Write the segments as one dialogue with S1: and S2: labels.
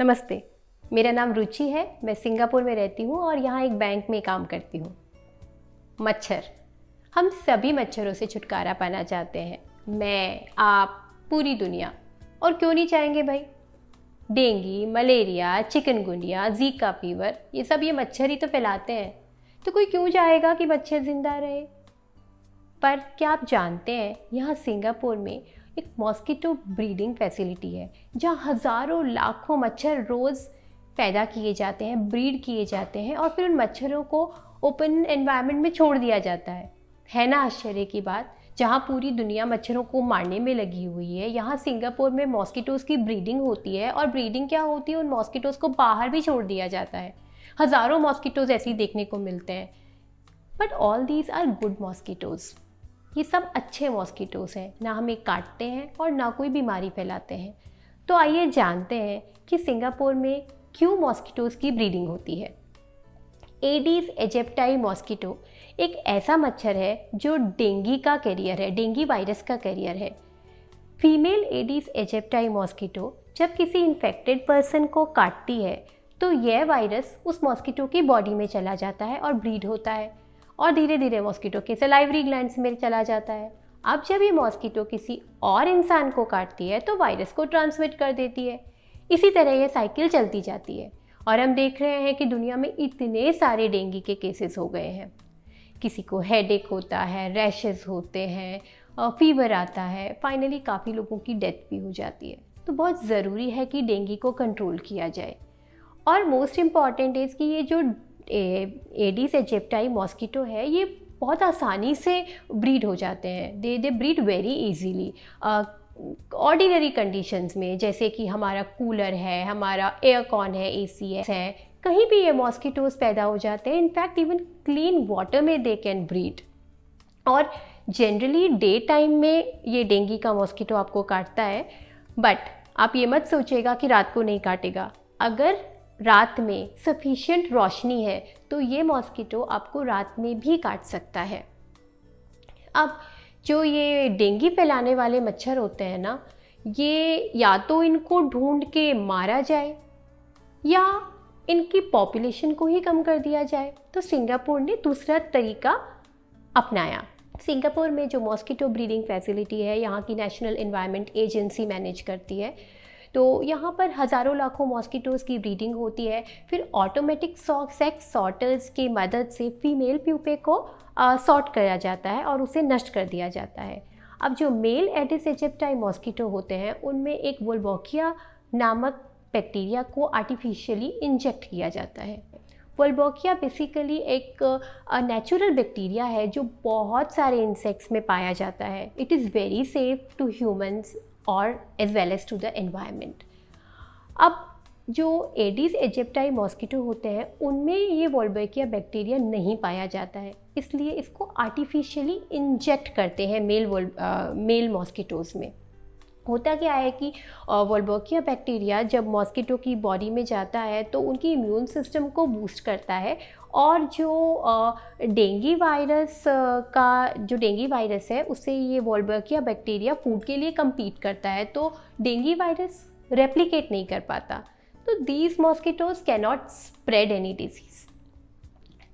S1: नमस्ते, मेरा नाम रुचि है। मैं सिंगापुर में रहती हूँ और यहाँ एक बैंक में काम करती हूँ। मच्छर, हम सभी मच्छरों से छुटकारा पाना चाहते हैं। मैं, आप, पूरी दुनिया। और क्यों नहीं चाहेंगे भाई? Dengue, malaria, chikungunya, Zika fever, ये मच्छर ही तो फैलाते हैं। तो कोई क्यों चाहेगा कि मच्छर जिंदा रहे? पर क्या आप जानते हैं, यहाँ सिंगापुर में एक मॉस्किटो ब्रीडिंग फैसिलिटी है जहाँ हज़ारों लाखों मच्छर रोज़ पैदा किए जाते हैं, ब्रीड किए जाते हैं और फिर उन मच्छरों को ओपन एनवायरनमेंट में छोड़ दिया जाता है ना आश्चर्य की बात? जहाँ पूरी दुनिया मच्छरों को मारने में लगी हुई है, यहाँ सिंगापुर में मॉस्किटोज़ की ब्रीडिंग होती है। और ब्रीडिंग क्या होती है, उन मॉस्किटोज़ को बाहर भी छोड़ दिया जाता है। हज़ारों मॉस्किटोज़ ऐसे ही देखने को मिलते हैं। But all these are good mosquitoes. ये सब अच्छे मॉस्किटोज़ हैं, ना हमें काटते हैं और ना कोई बीमारी फैलाते हैं। तो आइए जानते हैं कि सिंगापुर में क्यों मॉस्किटोज़ की ब्रीडिंग होती है। एडीज एजिप्टाई मॉस्किटो एक ऐसा मच्छर है जो डेंगू का कैरियर है, डेंगू वायरस का कैरियर है। फीमेल एडीज एजिप्टाई मॉस्किटो जब किसी इन्फेक्टेड पर्सन को काटती है तो यह वायरस उस मॉस्किटो की बॉडी में चला जाता है और ब्रीड होता है और धीरे धीरे मॉस्किटो के सलाइवरी ग्लैंड्स में चला जाता है। अब जब ये मॉस्किटो किसी और इंसान को काटती है तो वायरस को ट्रांसमिट कर देती है। इसी तरह ये साइकिल चलती जाती है और हम देख रहे हैं कि दुनिया में इतने सारे डेंगू के केसेस हो गए हैं। किसी को हेडेक होता है, रैशेस होते हैं, फीवर आता है, फाइनली काफ़ी लोगों की डेथ भी हो जाती है। तो बहुत ज़रूरी है कि डेंगू को कंट्रोल किया जाए। और मोस्ट इम्पॉर्टेंट इज़ कि ये जो एडीज एजिप्टाई मॉस्किटो है ये बहुत आसानी से ब्रीड हो जाते हैं। They breed very easily ordinary conditions में, जैसे कि हमारा कूलर है, हमारा एयरकॉन है, एसी है, कहीं भी ये मॉस्किटोज़ पैदा हो जाते हैं। इनफैक्ट इवन क्लीन वाटर में दे कैन ब्रीड। और जनरली डे टाइम में ये डेंगू का मॉस्किटो आपको काटता है, बट आप ये मत सोचिएगा कि रात को नहीं काटेगा। अगर रात में सफिशिएंट रोशनी है तो ये मॉस्किटो आपको रात में भी काट सकता है। अब जो ये डेंगू फैलाने वाले मच्छर होते हैं ना, ये या तो इनको ढूंढ के मारा जाए या इनकी पॉपुलेशन को ही कम कर दिया जाए। तो सिंगापुर ने दूसरा तरीका अपनाया। सिंगापुर में जो मॉस्किटो ब्रीडिंग फैसिलिटी है, यहाँ की नेशनल एनवायरनमेंट एजेंसी मैनेज करती है। तो यहाँ पर हज़ारों लाखों मॉस्किटोज़ की ब्रीडिंग होती है। फिर ऑटोमेटिक सेक्स सॉर्टर्स की मदद से फीमेल प्यूपे को सॉर्ट किया जाता है और उसे नष्ट कर दिया जाता है। अब जो मेल एडिस एजिप्टाई मॉस्किटो होते हैं उनमें एक वोल्बोकिया नामक बैक्टीरिया को आर्टिफिशियली इंजेक्ट किया जाता है। वोल्बोकिया बेसिकली एक नेचुरल बैक्टीरिया है जो बहुत सारे इंसेक्ट्स में पाया जाता है। It is very safe to humans और as well as to the environment. अब जो एडीज एजिप्टाई मॉस्किटो होते हैं उनमें ये वोल्बोकिया बैक्टीरिया नहीं पाया जाता है, इसलिए इसको आर्टिफिशियली इंजेक्ट करते हैं मेल मॉस्किटोज़ में। होता क्या है कि वोल्बोकिया बैक्टीरिया जब मॉस्किटो की बॉडी में जाता है तो उनकी इम्यून सिस्टम को बूस्ट करता है और जो डेंगू वायरस है उससे ये वोल्बोकिया बैक्टीरिया फूड के लिए compete करता है, तो डेंगू वायरस रेप्लिकेट नहीं कर पाता। तो these mosquitoes can not spread any disease.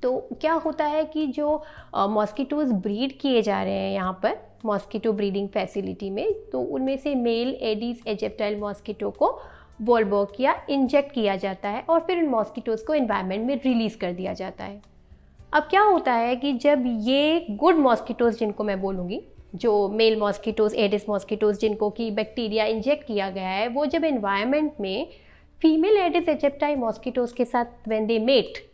S1: तो क्या होता है कि जो मॉस्किटोज़ ब्रीड किए जा रहे हैं यहाँ पर मॉस्किटो ब्रीडिंग फैसिलिटी में, तो उनमें से मेल एडीज एजिप्टाइल मॉस्किटो को वोल्बोकिया इंजेक्ट किया जाता है और फिर उन मॉस्किटोज़ को एनवायरनमेंट में रिलीज़ कर दिया जाता है। अब क्या होता है कि जब ये गुड मॉस्किटोज़, जिनको मैं बोलूँगी, जो मेल मॉस्किटोज़, एडिस मॉस्किटोज़ जिनको कि बैक्टीरिया इंजेक्ट किया गया है, वो जब एनवायरनमेंट में फीमेल एडिस एजिप्टाई मॉस्किटोज़ के साथ व्हेन दे मेट,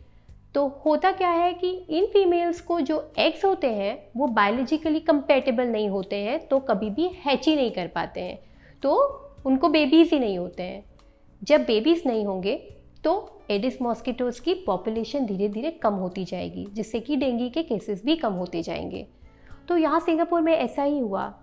S1: तो होता क्या है कि इन फीमेल्स को जो एग्स होते हैं वो बायोलॉजिकली कंपैटिबल नहीं होते हैं, तो कभी भी हैच ही नहीं कर पाते हैं, तो उनको बेबीज़ ही नहीं होते हैं। जब बेबीज़ नहीं होंगे तो एडिस मॉस्किटोज़ की पॉपुलेशन धीरे धीरे कम होती जाएगी, जिससे कि डेंगू के केसेस भी कम होते जाएंगे। तो यहाँ सिंगापुर में ऐसा ही हुआ।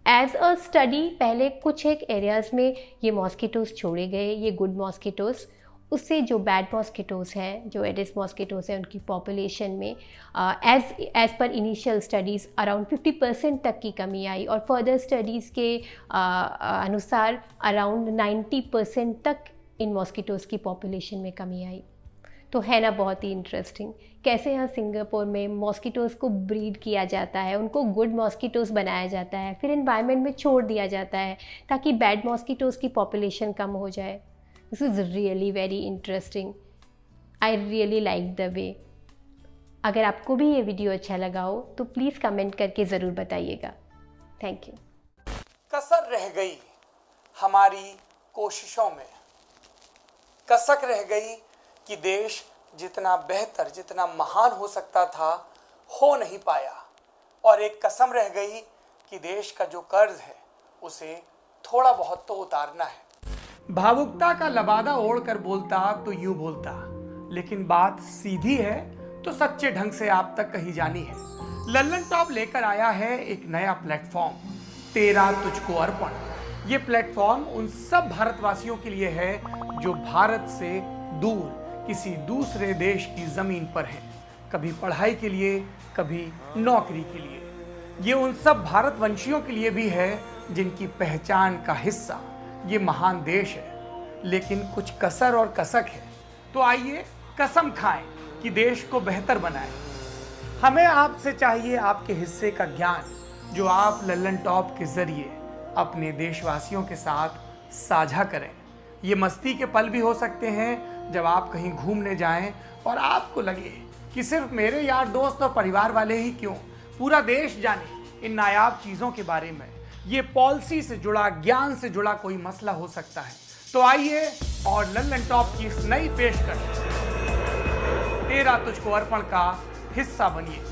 S1: एज अ स्टडी पहले कुछ एक एरियाज़ में ये मॉस्किटोज़ छोड़े गए, ये गुड मॉस्किटोज़। उससे जो बैड मॉस्किटोज़ हैं, जो एडिस मॉस्किटोज़ हैं, उनकी पॉपुलेशन में as per initial studies around 50% तक की कमी आई और फर्दर स्टडीज़ के अनुसार अराउंड 90% तक इन मॉस्किटोज़ की पॉपुलेशन में कमी आई। तो है ना बहुत ही इंटरेस्टिंग कैसे यहाँ सिंगापुर में मॉस्किटोज़ को ब्रीड किया जाता है, उनको गुड मॉस्किटोज़ बनाया जाता है, फिर एनवायरनमेंट में छोड़ दिया जाता है ताकि बैड मॉस्किटोज़ की पॉपुलेशन कम हो जाए। This is really very interesting. I really like the way. अगर आपको भी ये वीडियो अच्छा लगा हो तो प्लीज़ कमेंट करके ज़रूर बताइएगा। Thank you.
S2: कसर रह गई हमारी कोशिशों में, कसक रह गई कि देश जितना बेहतर, जितना महान हो सकता था, हो नहीं पाया। और एक कसम रह गई कि देश का जो कर्ज है उसे थोड़ा बहुत तो उतारना है। भावुकता का लबादा ओढ़कर बोलता तो यूं बोलता, लेकिन बात सीधी है तो सच्चे ढंग से आप तक कही जानी है। लल्लन टॉप लेकर आया है एक नया प्लेटफॉर्म, तेरा तुझको अर्पण। ये प्लेटफॉर्म उन सब भारतवासियों के लिए है जो भारत से दूर किसी दूसरे देश की जमीन पर है, कभी पढ़ाई के लिए, कभी नौकरी के लिए। ये उन सब भारतवंशियों के लिए भी है जिनकी पहचान का हिस्सा ये महान देश है, लेकिन कुछ कसर और कसक है। तो आइए कसम खाएं कि देश को बेहतर बनाएं। हमें आपसे चाहिए आपके हिस्से का ज्ञान, जो आप लल्लन टॉप के जरिए अपने देशवासियों के साथ साझा करें। ये मस्ती के पल भी हो सकते हैं जब आप कहीं घूमने जाएं और आपको लगे कि सिर्फ मेरे यार दोस्त और परिवार वाले ही क्यों, पूरा देश जाने इन नायाब चीज़ों के बारे में। ये पॉलिसी से जुड़ा, ज्ञान से जुड़ा कोई मसला हो सकता है। तो आइए और लल्लन टॉप की इस नई पेशकश तेरा तुझको अर्पण का हिस्सा बनिए।